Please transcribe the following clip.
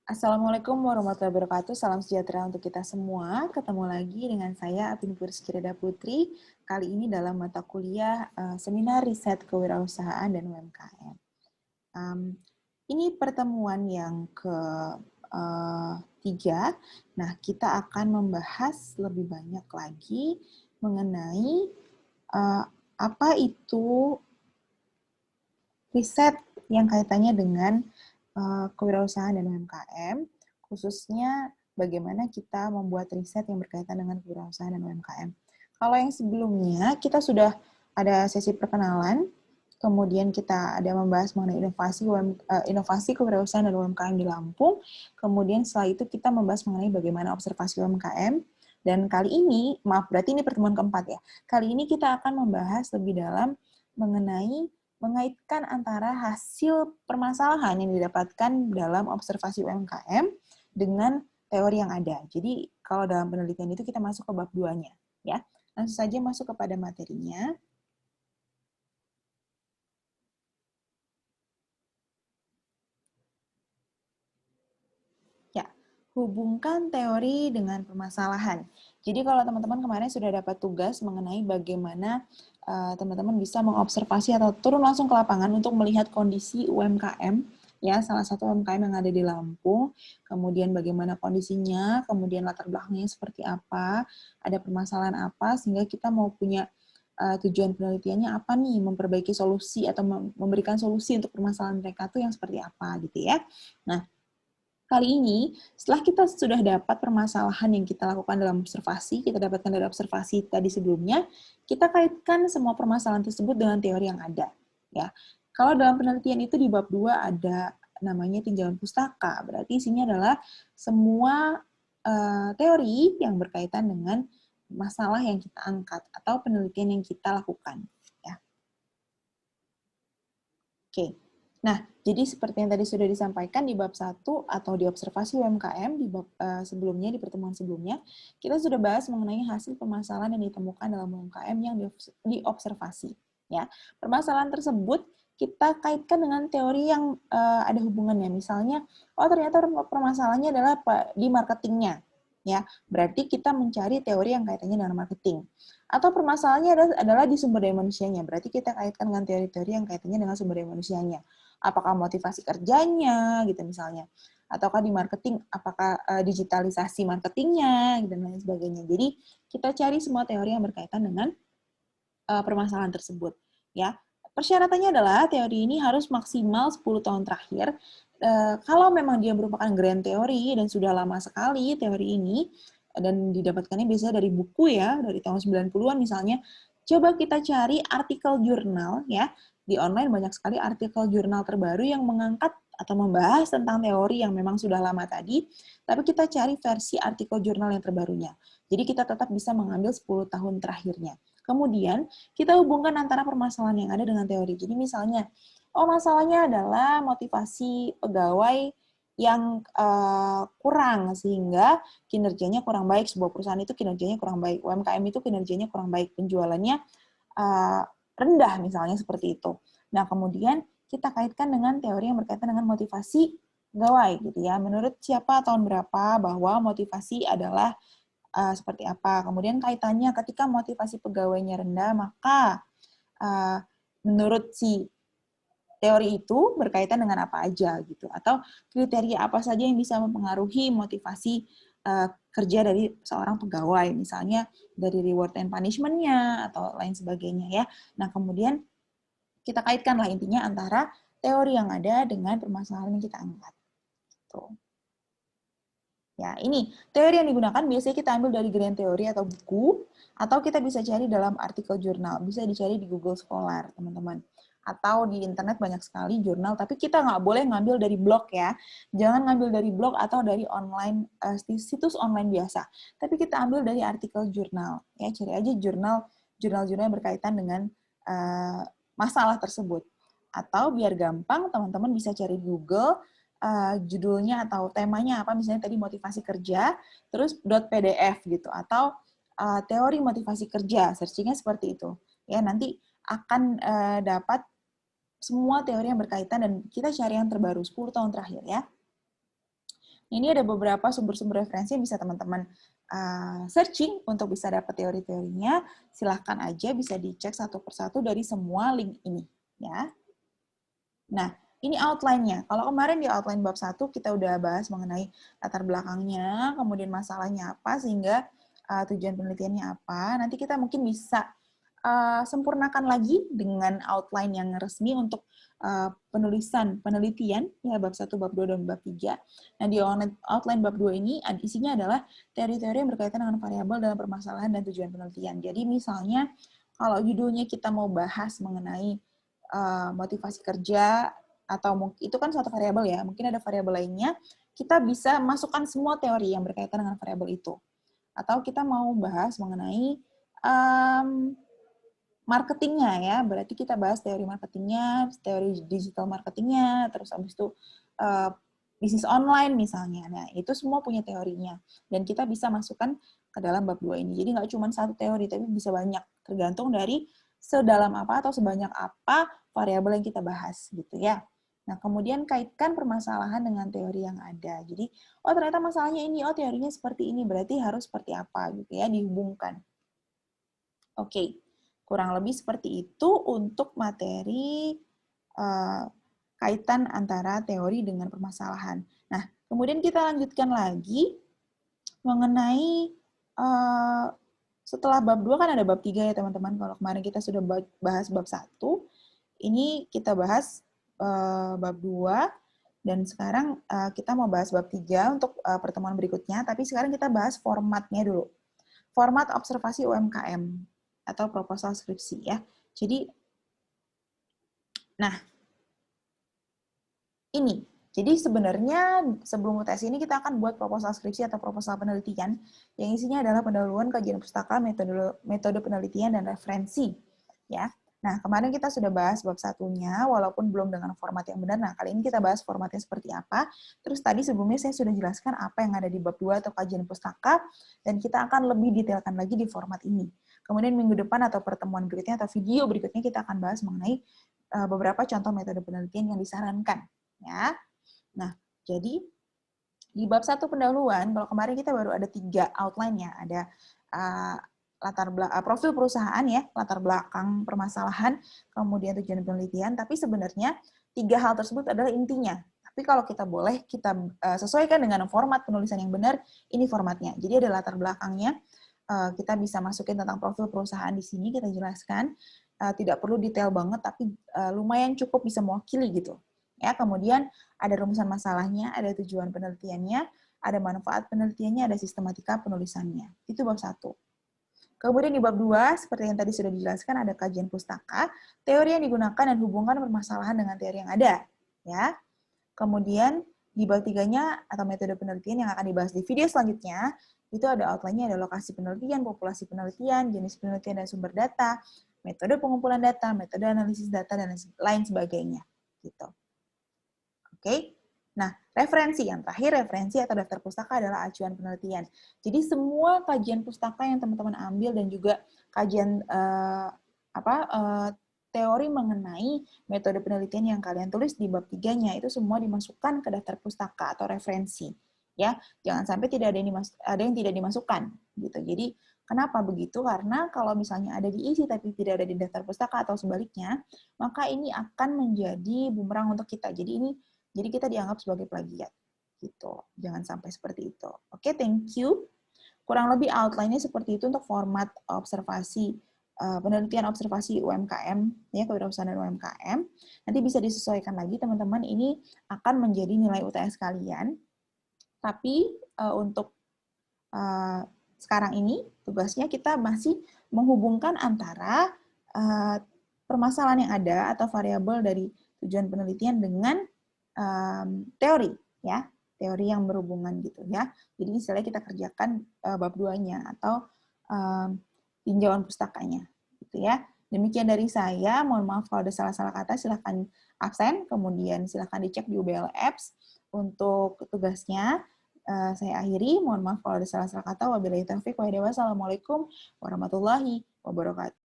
Assalamualaikum warahmatullahi wabarakatuh. Salam sejahtera untuk kita semua. Ketemu lagi dengan saya, Apin Purskirada Putri. Kali ini dalam mata kuliah Seminar Riset Kewirausahaan dan UMKM. Ini pertemuan yang ketiga. Nah, kita akan membahas lebih banyak lagi mengenai apa itu riset yang kaitannya dengan kewirausahaan dan UMKM, khususnya bagaimana kita membuat riset yang berkaitan dengan kewirausahaan dan UMKM. Kalau yang sebelumnya, kita sudah ada sesi perkenalan, kemudian kita ada membahas mengenai inovasi kewirausahaan dan UMKM di Lampung, kemudian setelah itu kita membahas mengenai bagaimana observasi UMKM, dan kali ini, maaf, berarti ini pertemuan keempat ya, kali ini kita akan membahas lebih dalam mengenai mengaitkan antara hasil permasalahan yang didapatkan dalam observasi UMKM dengan teori yang ada. Jadi, kalau dalam penelitian itu kita masuk ke bab 2-nya, ya. Langsung saja masuk kepada materinya. Ya, hubungkan teori dengan permasalahan. Jadi kalau teman-teman kemarin sudah dapat tugas mengenai bagaimana teman-teman bisa mengobservasi atau turun langsung ke lapangan untuk melihat kondisi UMKM, ya salah satu UMKM yang ada di Lampung, kemudian bagaimana kondisinya, kemudian latar belakangnya seperti apa, ada permasalahan apa, sehingga kita mau punya tujuan penelitiannya apa nih, memperbaiki solusi atau memberikan solusi untuk permasalahan mereka tuh yang seperti apa gitu ya. Nah, kali ini, setelah kita sudah dapat permasalahan yang kita lakukan dalam observasi, kita dapatkan dari observasi tadi sebelumnya, kita kaitkan semua permasalahan tersebut dengan teori yang ada. Ya, kalau dalam penelitian itu di bab 2 ada namanya tinjauan pustaka, berarti isinya adalah semua teori yang berkaitan dengan masalah yang kita angkat atau penelitian yang kita lakukan. Ya. Oke. Nah, jadi seperti yang tadi sudah disampaikan di bab 1 atau di observasi UMKM di bab sebelumnya, di pertemuan sebelumnya, kita sudah bahas mengenai hasil permasalahan yang ditemukan dalam UMKM yang diobservasi. Ya, permasalahan tersebut kita kaitkan dengan teori yang ada hubungannya. Misalnya, oh ternyata permasalahannya adalah di marketingnya. Ya, berarti kita mencari teori yang kaitannya dengan marketing. Atau permasalahannya adalah di sumber daya manusianya. Berarti kita kaitkan dengan teori-teori yang kaitannya dengan sumber daya manusianya. Apakah motivasi kerjanya, gitu misalnya. Ataukah di marketing, apakah digitalisasi marketingnya, dan lain sebagainya. Jadi, kita cari semua teori yang berkaitan dengan permasalahan tersebut. Ya, persyaratannya adalah teori ini harus maksimal 10 tahun terakhir. Kalau memang dia merupakan grand teori dan sudah lama sekali teori ini, dan didapatkannya biasanya dari buku ya, dari tahun 90-an misalnya, coba kita cari artikel jurnal ya. Di online banyak sekali artikel jurnal terbaru yang mengangkat atau membahas tentang teori yang memang sudah lama tadi, tapi kita cari versi artikel jurnal yang terbarunya. Jadi kita tetap bisa mengambil 10 tahun terakhirnya. Kemudian kita hubungkan antara permasalahan yang ada dengan teori. Jadi misalnya, oh masalahnya adalah motivasi pegawai yang kurang sehingga kinerjanya kurang baik, sebuah perusahaan itu kinerjanya kurang baik, UMKM itu kinerjanya kurang baik, penjualannya rendah misalnya seperti itu. Nah, kemudian kita kaitkan dengan teori yang berkaitan dengan motivasi pegawai gitu ya. Menurut siapa tahun berapa bahwa motivasi adalah seperti apa. Kemudian kaitannya ketika motivasi pegawainya rendah, maka menurut si teori itu berkaitan dengan apa aja gitu, atau kriteria apa saja yang bisa mempengaruhi motivasi kerja dari seorang pegawai, misalnya dari reward and punishment-nya atau lain sebagainya ya. Nah, kemudian kita kaitkanlah intinya antara teori yang ada dengan permasalahan yang kita angkat. Tuh. Ya, ini teori yang digunakan biasanya kita ambil dari grand teori atau buku, atau kita bisa cari dalam artikel jurnal. Bisa dicari di Google Scholar, teman-teman. Atau di internet banyak sekali jurnal, tapi kita nggak boleh ngambil dari blog ya. Jangan ngambil dari blog atau dari online situs online biasa. Tapi kita ambil dari artikel jurnal. Ya, cari aja jurnal-jurnal yang berkaitan dengan masalah tersebut. Atau biar gampang, teman-teman bisa cari di Google, judulnya atau temanya apa, misalnya tadi motivasi kerja, terus .pdf gitu, atau teori motivasi kerja, searchingnya seperti itu. Ya, nanti akan dapat semua teori yang berkaitan dan kita cari yang terbaru 10 tahun terakhir ya. Ini ada beberapa sumber-sumber referensi yang bisa teman-teman searching untuk bisa dapat teori-teorinya. Silahkan aja bisa dicek satu persatu dari semua link ini. Ya. Nah, ini outline-nya. Kalau kemarin di outline bab 1 kita udah bahas mengenai latar belakangnya, kemudian masalahnya apa, sehingga tujuan penelitiannya apa. Nanti kita mungkin bisa sempurnakan lagi dengan outline yang resmi untuk penelitian, ya bab 1, bab 2, dan bab 3. Nah, di outline bab 2 ini isinya adalah teori-teori yang berkaitan dengan variabel dalam permasalahan dan tujuan penelitian. Jadi misalnya, kalau judulnya kita mau bahas mengenai motivasi kerja, atau itu kan suatu variabel ya, mungkin ada variabel lainnya, kita bisa masukkan semua teori yang berkaitan dengan variabel itu. Atau kita mau bahas mengenai marketingnya ya, berarti kita bahas teori marketingnya, teori digital marketingnya, terus habis itu bisnis online misalnya. Nah, itu semua punya teorinya. Dan kita bisa masukkan ke dalam bab 2 ini. Jadi nggak cuma satu teori, tapi bisa banyak. Tergantung dari sedalam apa atau sebanyak apa variabel yang kita bahas gitu ya. Nah, kemudian kaitkan permasalahan dengan teori yang ada. Jadi, oh ternyata masalahnya ini, oh teorinya seperti ini, berarti harus seperti apa gitu ya, dihubungkan. Oke, kurang lebih seperti itu untuk materi kaitan antara teori dengan permasalahan. Nah, kemudian kita lanjutkan lagi mengenai setelah bab 2 kan ada bab 3 ya teman-teman. Kalau kemarin kita sudah bahas bab 1, ini kita bahas bab 2, dan sekarang kita mau bahas bab 3 untuk pertemuan berikutnya, tapi sekarang kita bahas formatnya dulu. Format observasi UMKM atau proposal skripsi ya. Jadi, nah, ini. Jadi sebenarnya sebelum UTS ini kita akan buat proposal skripsi atau proposal penelitian yang isinya adalah pendahuluan kajian pustaka, metode penelitian, dan referensi. Ya. Nah, kemarin kita sudah bahas bab satunya, walaupun belum dengan format yang benar. Nah, kali ini kita bahas formatnya seperti apa. Terus tadi sebelumnya saya sudah jelaskan apa yang ada di bab 2 atau kajian pustaka, dan kita akan lebih detailkan lagi di format ini. Kemudian minggu depan atau pertemuan berikutnya atau video berikutnya kita akan bahas mengenai beberapa contoh metode penelitian yang disarankan. Ya. Nah, jadi di bab 1 pendahuluan, kalau kemarin kita baru ada 3 outline-nya. Ada profil perusahaan ya, latar belakang permasalahan, kemudian tujuan penelitian, tapi sebenarnya 3 hal tersebut adalah intinya. Tapi kalau kita boleh, kita sesuaikan dengan format penulisan yang benar, ini formatnya. Jadi ada latar belakangnya, kita bisa masukin tentang profil perusahaan di sini, kita jelaskan. Tidak perlu detail banget, tapi lumayan cukup bisa mewakili gitu. Ya, kemudian ada rumusan masalahnya, ada tujuan penelitiannya, ada manfaat penelitiannya, ada sistematika penulisannya. Itu bab 1. Kemudian di bab 2, seperti yang tadi sudah dijelaskan, ada kajian pustaka, teori yang digunakan dan hubungan permasalahan dengan teori yang ada. Ya. Kemudian di bab 3-nya atau metode penelitian yang akan dibahas di video selanjutnya, itu ada outline-nya, ada lokasi penelitian, populasi penelitian, jenis penelitian dan sumber data, metode pengumpulan data, metode analisis data, dan lain sebagainya. Gitu. Oke. Nah, referensi yang terakhir, referensi atau daftar pustaka adalah acuan penelitian. Jadi semua kajian pustaka yang teman-teman ambil dan juga kajian teori mengenai metode penelitian yang kalian tulis di bab 3-nya itu semua dimasukkan ke daftar pustaka atau referensi. Ya, jangan sampai tidak ada yang tidak dimasukkan gitu. Jadi kenapa begitu? Karena kalau misalnya ada diisi tapi tidak ada di daftar pustaka atau sebaliknya, maka ini akan menjadi bumerang untuk kita. Jadi kita dianggap sebagai plagiat, gitu. Jangan sampai seperti itu. Oke, thank you. Kurang lebih outline-nya seperti itu untuk format observasi, penelitian observasi UMKM, ya, kewirausahaan dan UMKM. Nanti bisa disesuaikan lagi, teman-teman. Ini akan menjadi nilai UTS kalian. Tapi untuk sekarang ini, tugasnya kita masih menghubungkan antara permasalahan yang ada atau variabel dari tujuan penelitian dengan teori, ya, teori yang berhubungan gitu ya. Jadi istilahnya kita kerjakan bab 2-nya atau tinjauan pustakanya, gitu ya. Demikian dari saya. Mohon maaf kalau ada salah-salah kata, silahkan absen, kemudian silahkan dicek di UBL Apps untuk tugasnya. Saya akhiri. Mohon maaf kalau ada salah-salah kata. Wabillahi taufiq wal hidayah. Wassalamualaikum warahmatullahi wabarakatuh.